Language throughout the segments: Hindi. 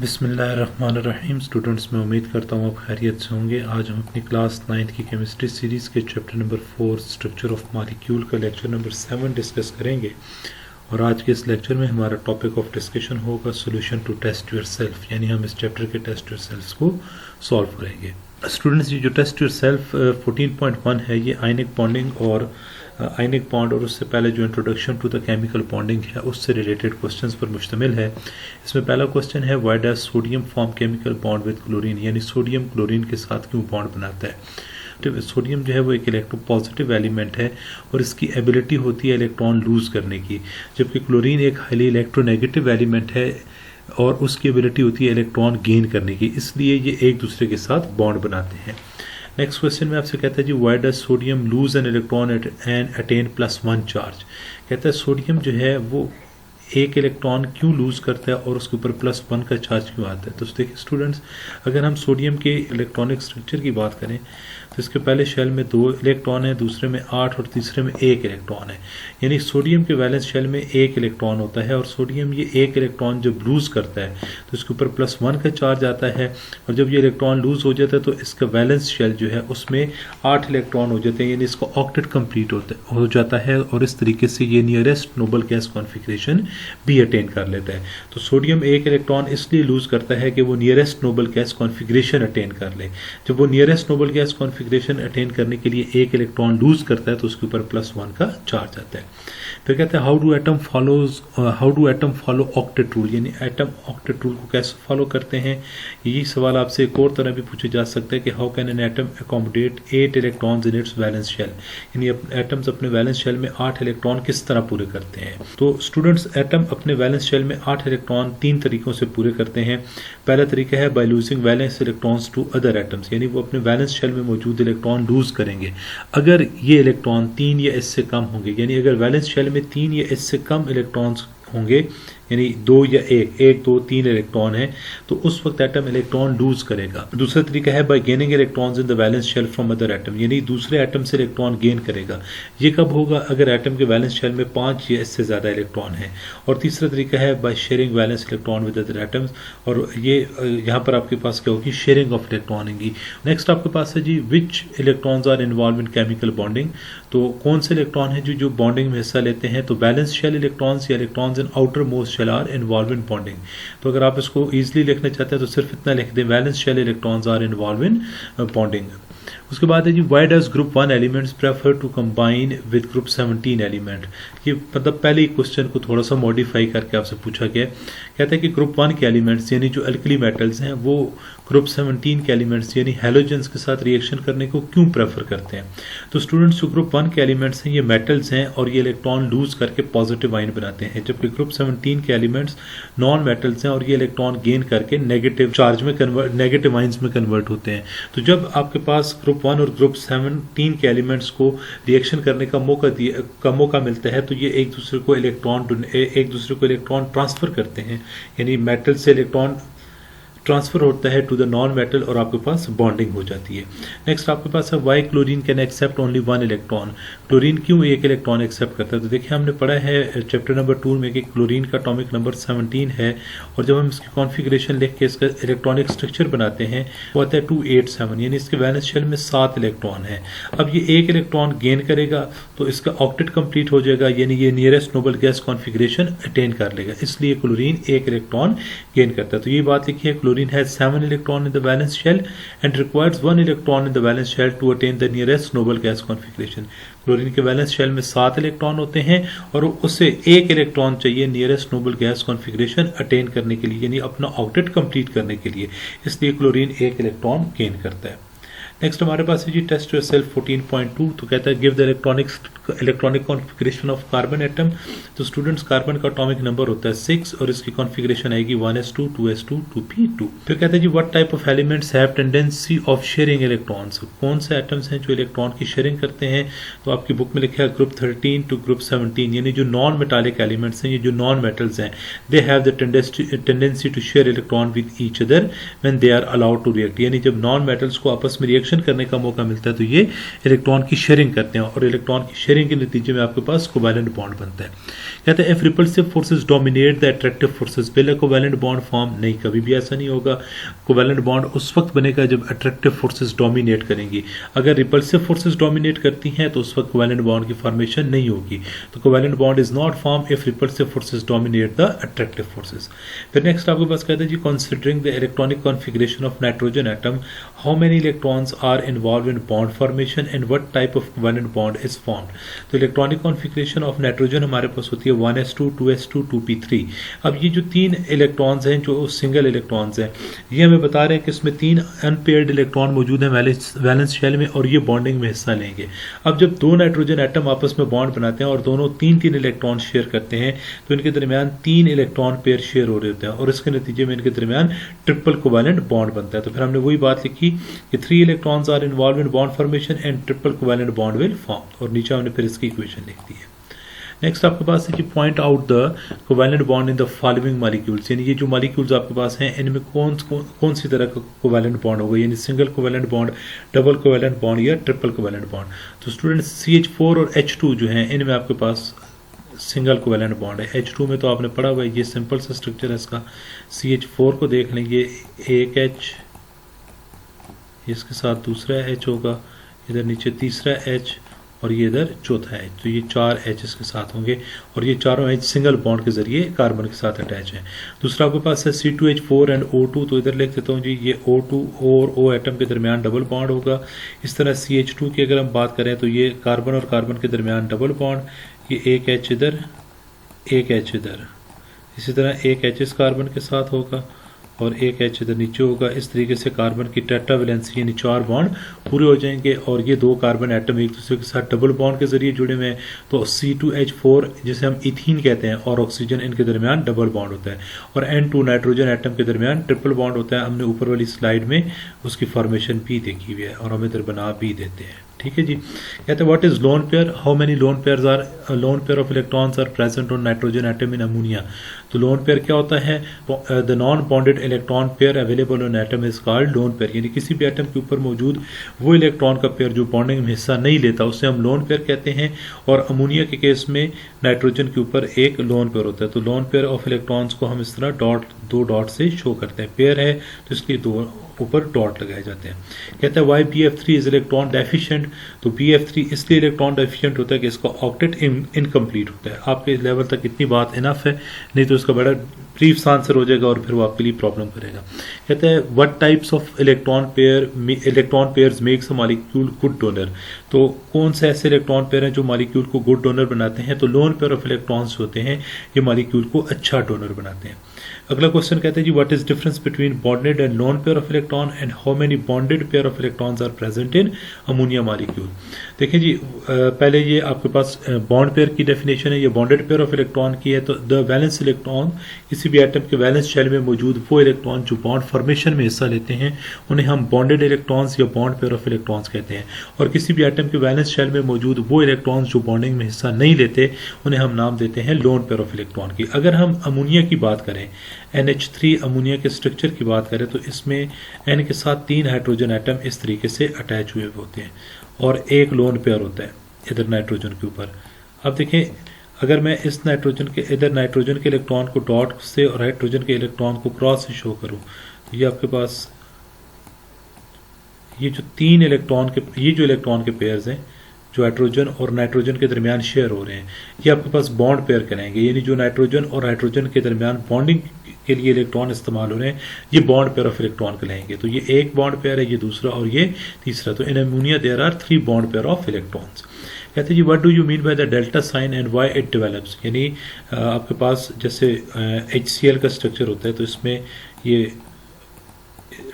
बिस्मिल्लाहिर्रहमानिर्रहीम। स्टूडेंट्स, मैं उम्मीद करता हूँ आप खैरियत से होंगे। आज हम अपनी क्लास 9 की केमिस्ट्री सीरीज़ के chapter number 4 structure of molecule का लेक्चर नंबर 7 डिस्कस करेंगे। और आज के इस लेक्चर में हमारा टॉपिक ऑफ डिस्कशन होगा सोल्यूशन टू टेस्ट योरसेल्फ, यानी हम इस चैप्टर के टेस्ट योरसेल्फ को सॉल्व करेंगे। स्टूडेंट्स, ये जो टेस्ट योरसेल्फ 14.1 है, ये आयनिक बॉन्डिंग और आयनिक बॉन्ड और उससे पहले जो introduction to the chemical bonding है उससे रिलेटेड क्वेश्चंस पर मुश्तमिल है। इसमें पहला क्वेश्चन है, why does sodium form chemical bond with chlorine, यानी सोडियम क्लोरीन के साथ क्यों बॉन्ड बनाता है। सोडियम जो है वो एक इलेक्ट्रो पॉजिटिव एलिमेंट है और इसकी एबिलिटी होती है इलेक्ट्रॉन लूज करने की, जबकि क्लोरीन एक हाईली इलेक्ट्रोनेगेटिव एलिमेंट है और उसकी एबिलिटी होती है इलेक्ट्रॉन गेन करने की, इसलिए ये एक दूसरे के साथ बॉन्ड बनाते हैं। नेक्स्ट क्वेश्चन में आपसे कहता है जी, why does sodium lose an electron and attain +1 charge. कहता है सोडियम जो है वो एक इलेक्ट्रॉन क्यों लूज करता है और उसके ऊपर +1 का चार्ज क्यों आता है। तो देखिए स्टूडेंट्स, अगर हम सोडियम के इलेक्ट्रॉनिक स्ट्रक्चर की बात करें तो इसके पहले शेल में 2 इलेक्ट्रॉन है, दूसरे में 8 और तीसरे में 1 इलेक्ट्रॉन है। यानी सोडियम के वैलेंस शेल में 1 इलेक्ट्रॉन होता है और सोडियम ये 1 इलेक्ट्रॉन जब लूज करता है तो इसके ऊपर +1 का चार्ज आता है, और जब ये इलेक्ट्रॉन लूज हो जाता है तो इसका वैलेंस शेल जो है उसमें 8 इलेक्ट्रॉन हो जाते हैं, यानी इसका ऑक्टेट कंप्लीट हो जाता है और इस तरीके से ये नियरेस्ट नोबल गैस कॉन्फिगरेशन भी अटेन कर लेता है। तो सोडियम 1 इलेक्ट्रॉन इसलिए लूज करता है कि वो nearest noble gas configuration attain कर ले। जब वो nearest noble gas configuration attain करने के लिए 1 इलेक्ट्रॉन लूज करता है तो उसके ऊपर +1 का चार्ज आता है। फिर कहते हैं, how do atom follow octet rule, यानी एटम ऑक्टेट रूल को कैसे फॉलो करते हैं। यही सवाल आपसे एक और तरह भी पूछा जा सकता है कि how can an atom accommodate 8 electrons in its valence shell, यानी एटम्स अपने वैलेंस शेल में 8 इलेक्ट्रॉन किस तरह पूरे करते हैं। तो स्टूडेंट्स, एटम अपने वैलेंस शेल में 8 इलेक्ट्रॉन 3 तरीकों से पूरे करते हैं। पहला तरीका है by losing valence electrons to other atoms, यानी वो अपने वैलेंस शेल में मौजूद इलेक्ट्रॉन लूज करेंगे अगर ये इलेक्ट्रॉन 3 या इससे कम होंगे, यानी अगर वैलेंस शेल में 3 या इससे कम इलेक्ट्रॉन्स होंगे, यानी 2 या 1 2 3 इलेक्ट्रॉन है, तो उस वक्त एटम इलेक्ट्रॉन लूज करेगा। दूसरा तरीका है by gaining electrons in the valence shell from other atom, यानी दूसरे एटम से इलेक्ट्रॉन गेन करेगा। ये कब होगा, अगर एटम के वैलेंस शेल में 5 या इससे ज्यादा इलेक्ट्रॉन है। और तीसरा तरीका है by sharing valence electron with other atoms, और ये यहाँ पर आपके पास क्या होगी, शेयरिंग ऑफ इलेक्ट्रॉन होगी। नेक्स्ट आपके पास है जी, which electrons are involve in chemical bonding, तो कौन से इलेक्ट्रॉन है जो बॉन्डिंग में हिस्सा लेते हैं। तो वैलेंस शेल इलेक्ट्रॉन्स या electrons in outermost shell are involve in bonding. तो अगर आप इसको इजीली लिखना चाहते हैं तो सिर्फ इतना लिख दें, valence shell electrons are involve in bonding. उसके बाद है जी, why does group 1 elements prefer to combine with group 17 element. ये मतलब पहले ही क्वेश्चन को थोड़ा सा मॉडिफाई करके आपसे पूछा गया। कहते हैं कि ग्रुप 1 के एलिमेंट्स यानी जो अल्कली मेटल्स हैं वो ग्रुप 17 के एलिमेंट्स यानी हैलोजेंस के साथ रिएक्शन करने को क्यों प्रेफर करते हैं। तो स्टूडेंट्स, जो ग्रुप 1 के एलिमेंट्स हैं ये मेटल्स हैं और ये इलेक्ट्रॉन लूज करके पॉजिटिव आयन बनाते हैं, जबकि ग्रुप 17 के एलिमेंट्स नॉन मेटल्स हैं और ये इलेक्ट्रॉन गेन करके नेगेटिव चार्ज में नेगेटिव आयंस में कन्वर्ट होते हैं। तो जब आपके पास ग्रुप 1 और ग्रुप 17 के एलिमेंट्स को रिएक्शन करने का मौका मिलता है तो ये एक दूसरे को इलेक्ट्रॉन ट्रांसफर करते हैं, यानी मेटल से इलेक्ट्रॉन ट्रांसफर होता है टू द नॉन मेटल और आपके पास बॉन्डिंग हो जाती है। नेक्स्ट आपके पास है, why chlorine can accept only 1 electron, chlorine क्यों 1 इलेक्ट्रॉन एक्सेप्ट करता है। तो देखिए हमने पढ़ा है चैप्टर नंबर 2 में कि क्लोरीन का एटॉमिक नंबर 17 है और जब हम इसकी कॉन्फ़िगरेशन लिख के इसका इलेक्ट्रॉनिक स्ट्रक्चर बनाते हैं वो आता है 287, यानी इसके वैलेंस शेल में 7 इलेक्ट्रॉन है। अब ये 1 इलेक्ट्रॉन गेन करेगा तो इसका ऑक्टेट कंप्लीट हो जाएगा, यानी ये nearest noble gas configuration attain कर लेगा, इसलिए क्लोरीन 1 इलेक्ट्रॉन गेन करता है। तो ये बात लिखी है, chlorine has 7 electron in the valence shell and requires 1 electron in the valence shell to attain the nearest noble gas configuration। Chlorine के वैलेंस शेल में 7 इलेक्ट्रॉन होते हैं और उससे 1 इलेक्ट्रॉन चाहिए nearest noble gas configuration attain करने के लिए, यानी अपना ऑक्टेट कंप्लीट करने के लिए, इसलिए क्लोरीन 1 इलेक्ट्रॉन गेन करता है। नेक्स्ट हमारे पास है जी, टेस्ट योरसेल्फ 14.2। तो कहता है give the electronic configuration of carbon atom. तो स्टूडेंट्स, कार्बन का एटॉमिक नंबर होता है 6 और इसकी कॉन्फिगरेशन आएगी 1s2 2s2 2p2। फिर कहता है जी, what type of elements have tendency of sharing electrons, कौन से एटम्स हैं जो इलेक्ट्रॉन की शेयरिंग करते हैं। तो आपकी बुक में लिखा है ग्रुप 13 टू ग्रुप 17, यानी जो नॉन मेटालिक एलिमेंट्स हैं, ये जो नॉन मेटल्स हैं, they have the tendency to share electron with each other when they are allowed to react, यानी जब नॉन मेटल्स को आपस में रिएक्शन रिएक्शन करने का मौका मिलता है तो ये इलेक्ट्रॉन की शेयरिंग करते हैं और इलेक्ट्रॉन की शेयरिंग के नतीजे में आपके पास कोवैलेंट बॉन्ड बनता है। कहते हैं if repulsive forces dominate the attractive forces, पहले कोवैलेंट बॉन्ड फॉर्म नहीं, कभी भी ऐसा नहीं होगा। कोवैलेंट बॉन्ड उस वक्त बनेगा जब अट्रैक्टिव फोर्सेस डोमिनेट करेंगी। अगर रिपल्सिव फोर्सेस डोमिनेट करती हैं तो उस वक्त कोवैलेंट बॉन्ड की फॉर्मेशन नहीं होगी। तो covalent bond is not form if repulsive forces dominate the attractive forces. फिर नेक्स्ट आपके पास कहते हैं जी considering the electronic configuration of nitrogen atom, how many electrons are involve in bond formation and what type of covalent bond is formed. तो इलेक्ट्रॉनिक कॉन्फिगरेशन ऑफ नाइट्रोजन हमारे पास होती है 1s2 2s2 2p3। अब ये जो तीन इलेक्ट्रॉन्स हैं जो सिंगल इलेक्ट्रॉन्स हैं, ये हमें बता रहे हैं कि इसमें तीन अनपेयर्ड इलेक्ट्रॉन मौजूद हैं वैलेंस शेल में और ये बॉन्डिंग में हिस्सा लेंगे। अब जब दो नाइट्रोजन एटम आपस में बॉन्ड बनाते हैं और दोनों तीन तीन इलेक्ट्रॉन शेयर करते हैं तो इनके दरमियान तीन इलेक्ट्रॉन पेयर शेयर हो रहे होते हैं और इसके नतीजे में इनके दरमियान ट्रिपल कोवैलेंट बॉन्ड बनता है। तो फिर हमने वही बात लिखी कि 3 electrons are involve in bond formation and triple covalent bond will form, और नीचे हमने फिर इसकी इक्वेशन लिख दी है। नेक्स्ट आपके पास है कि point out the covalent bond in the following molecules, यानी ये जो मॉलिक्यूल्स आपके पास हैं इनमें कौन सी तरह का कोवैलेंट बॉन्ड होगा, यानी single covalent bond, double covalent bond या ट्रिपल कोवैलेंट बॉन्ड। तो स्टूडेंट्स CH4 और H2 जो हैं इनमें आपके पास सिंगल कोवैलेंट बॉन्ड है। H2 में तो आपने पढ़ा हुआ है, ये सिंपल सा स्ट्रक्चर है इसका। CH4 को देख लें, ये एक H, इसके साथ दूसरा H होगा, इधर नीचे तीसरा H और ये इधर चौथा H, तो ये 4 H इसके साथ होंगे और ये चारों H सिंगल बॉन्ड के जरिए कार्बन के साथ अटैच है। दूसरा आपके पास है C2H4 एंड O2, तो इधर लिख देता हूँ जी, ये O2 और O एटम के दरमियान डबल बॉन्ड होगा। इस तरह CH2 की अगर हम बात करें तो ये कार्बन और कार्बन के दरमियान डबल बॉन्ड, ये एक H इधर एक H इधर, इसी तरह एक H इस कार्बन के साथ होगा और एक H इधर नीचे होगा। इस तरीके से कार्बन की टेट्रावैलेंसी यानी 4 बॉन्ड पूरे हो जाएंगे और ये दो कार्बन एटम एक दूसरे के साथ डबल बॉन्ड के जरिए जुड़े हुए हैं। तो C2H4 जिसे हम इथीन कहते हैं और ऑक्सीजन, इनके दरमियान डबल बॉन्ड होता है और N2 नाइट्रोजन एटम के दरमियान ट्रिपल बॉन्ड होता है। हमने ऊपर वाली स्लाइड में उसकी फॉर्मेशन भी देखी हुई है और हम इधर बना भी देते हैं। ठीक है जी। कहते हैं what is lone pair, how many lone pair of electrons are present on nitrogen atom in ammonia. तो लोन पेयर क्या होता है, the non bonded electron pair available on atom is called lone pair, यानी किसी भी एटम के ऊपर मौजूद वो इलेक्ट्रॉन का पेयर जो बॉन्डिंग में हिस्सा नहीं लेता उसे हम लोन पेयर कहते हैं। और अमोनिया के केस में नाइट्रोजन के ऊपर एक लोन पेयर होता है। तो लोन पेयर ऑफ इलेक्ट्रॉन्स को हम इस तरह दो डॉट से शो करते हैं। पेयर है तो इसके दो ऊपर डॉट लगाए जाते हैं। कहता है Y BF3 is electron deficient, तो BF3 इसलिए इलेक्ट्रॉन डेफिशिएंट होता है कि इसका ऑक्टेट इनकम्प्लीट होता है। आपके लेवल तक इतनी बात इनफ है, नहीं तो इसका बड़ा ब्रीफ आंसर हो जाएगा और फिर वो आपके लिए प्रॉब्लम करेगा। कहते हैं what types of electron pairs makes a molecule good donor, तो कौन से ऐसे इलेक्ट्रॉन पेयर हैं जो मॉलिक्यूल को गुड डोनर बनाते हैं। तो लोन पेयर ऑफ इलेक्ट्रॉन्स होते हैं ये मॉलिक्यूल को अच्छा डोनर बनाते हैं। अगला क्वेश्चन कहते हैं जी what is difference between bonded and lone pair of electron and how many bonded pair of electrons are present in ammonia molecule. देखिए जी, पहले ये आपके पास बॉन्ड पेयर की डेफिनेशन है, ये बॉन्डेड पेयर ऑफ इलेक्ट्रॉन की है। तो द वैलेंस इलेक्ट्रॉन, किसी भी एटम के वैलेंस शेल में मौजूद वो इलेक्ट्रॉन जो बॉन्ड फॉर्मेशन में हिस्सा लेते हैं उन्हें हम बॉन्डेड इलेक्ट्रॉन्स या बॉन्ड पेयर ऑफ इलेक्ट्रॉन्स कहते हैं। और किसी भी एटम के वैलेंस शेल में मौजूद वो इलेक्ट्रॉन्स जो बॉन्डिंग में हिस्सा नहीं लेते उन्हें हम नाम देते हैं लोन पेयर ऑफ इलेक्ट्रॉन की। अगर हम अमोनिया की बात करें, NH3 अमोनिया के स्ट्रक्चर की बात करें तो इसमें N के साथ 3 हाइड्रोजन एटम इस तरीके से अटैच हुए होते हैं और एक लोन पेयर होता है इधर नाइट्रोजन के ऊपर। अब देखें, अगर मैं इस नाइट्रोजन के इधर नाइट्रोजन के इलेक्ट्रॉन को डॉट से और हाइड्रोजन के इलेक्ट्रॉन को क्रॉस से शो करूं तो ये आपके पास ये जो इलेक्ट्रॉन के पेयर्स हैं जो हाइड्रोजन और नाइट्रोजन के दरमियान शेयर हो रहे हैं, ये आपके पास बॉन्ड पेयर कराएंगे, यानी जो नाइट्रोजन और हाइड्रोजन के दरमियान बॉन्डिंग के लिए इलेक्ट्रॉन इस्तेमाल हो रहे हैं ये बॉन्ड पेयर ऑफ इलेक्ट्रॉन कहलाएंगे। तो ये एक बॉन्ड पेयर है, ये दूसरा और ये तीसरा। तो in ammonia there are 3 bond pair of electrons. कहते हैं जी what do you mean by the delta sign and why it develops, यानी आपके पास जैसे HCl का स्ट्रक्चर होता है तो इसमें ये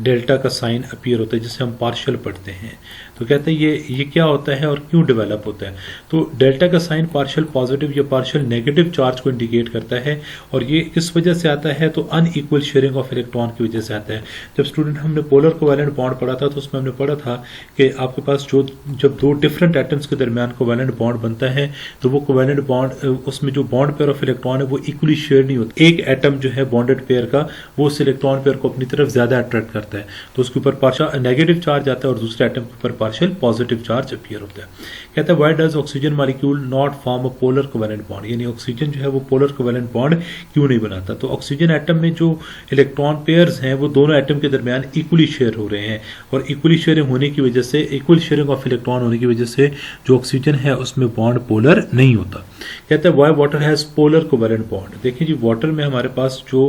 डेल्टा का साइन अपीयर होता है जिसे हम पार्शियल पढ़ते हैं। तो कहते हैं ये क्या होता है और क्यों डेवलप होता है। तो डेल्टा का साइन पार्शियल पॉजिटिव या पार्शियल नेगेटिव चार्ज को इंडिकेट करता है और ये किस वजह से आता है, तो अनइक्वल शेयरिंग ऑफ इलेक्ट्रॉन की वजह से आता है। जब स्टूडेंट हमने पोलर कोवैलेंट बॉन्ड पढ़ा था तो उसमें हमने पढ़ा था कि आपके पास जब दो डिफरेंट एटम्स के दरमियान कोवैलेंट बॉन्ड बनता है तो वो कोवैलेंट बॉन्ड, उसमें जो बॉन्ड पेयर ऑफ इलेक्ट्रॉन है वो इक्वली शेयर नहीं होता। एक एटम जो है बॉन्डेड पेयर का वो उस इलेक्ट्रॉन पेयर को अपनी तरफ ज्यादा अट्रैक्ट अट्रैक्ट करता है तो उसके ऊपर पार्शियल नेगेटिव चार्ज आता है और दूसरे एटम के ऊपर पार्शियल पॉजिटिव चार्ज अपीयर होता है। कहता है why does oxygen molecule not form a polar covalent bond, यानी ऑक्सीजन जो है वो पोलर कोवेलेंट बॉन्ड क्यों नहीं बनाता। तो ऑक्सीजन एटम में जो इलेक्ट्रॉन पेयर्स हैं वो दोनों एटम के दरमियान इक्वली शेयर हो रहे हैं और इक्वली शेयरिंग होने की वजह से, इक्वल शेयरिंग ऑफ इलेक्ट्रॉन होने की वजह से जो ऑक्सीजन है उसमें बॉन्ड पोलर नहीं होता। कहते हैं why water has polar covalent bond. देखिए जी, वाटर में हमारे पास जो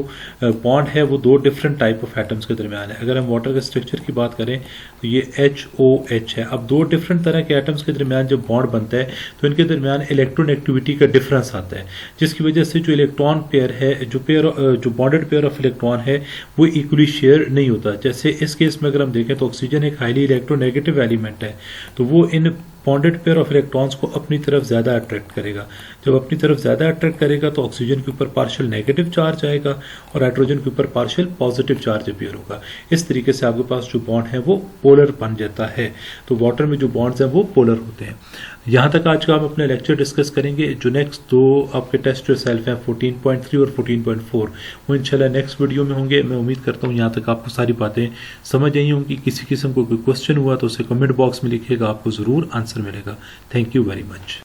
बॉन्ड है वो दो डिफरेंट टाइप ऑफ एटम्स के दरमियान है। अगर हम वाटर के स्ट्रक्चर की बात करें तो ये HOH है। अब दो डिफरेंट तरह के एटम्स के दरमियान जब बॉन्ड बनता है तो इनके दरमियान इलेक्ट्रोनेगेटिविटी का डिफरेंस आता है, जिसकी वजह से जो इलेक्ट्रॉन पेयर है, जो बॉन्डेड पेयर ऑफ इलेक्ट्रॉन है वो इक्वली शेयर नहीं होता। जैसे इस केस में अगर हम देखें तो ऑक्सीजन एक हाईली इलेक्ट्रोनेगेटिव एलिमेंट है, तो वो इन बॉन्डेड पेयर ऑफ इलेक्ट्रॉन्स को अपनी तरफ ज़्यादा अट्रैक्ट करेगा। जब अपनी तरफ ज़्यादा अट्रैक्ट करेगा तो ऑक्सीजन के ऊपर पार्शियल नेगेटिव चार्ज आएगा और हाइड्रोजन के ऊपर पार्शियल पॉजिटिव चार्ज अपीयर होगा। इस तरीके से आपके पास जो बॉन्ड है वो पोलर बन जाता है। तो वाटर में जो बॉन्ड्स हैं वो पोलर होते हैं। यहाँ तक आज का हम अपने लेक्चर डिस्कस करेंगे। जो नेक्स्ट दो आपके टेस्ट योरसेल्फ हैं 14.3 और 14.4 वो इंशाल्लाह नेक्स्ट वीडियो में होंगे। मैं उम्मीद करता हूँ यहाँ तक आपको सारी बातें समझ आई होंगी। किसी किस्म को कोई क्वेश्चन हुआ तो उसे कमेंट बॉक्स में लिखिएगा, आपको ज़रूर आंसर मिलेगा। Thank you very much.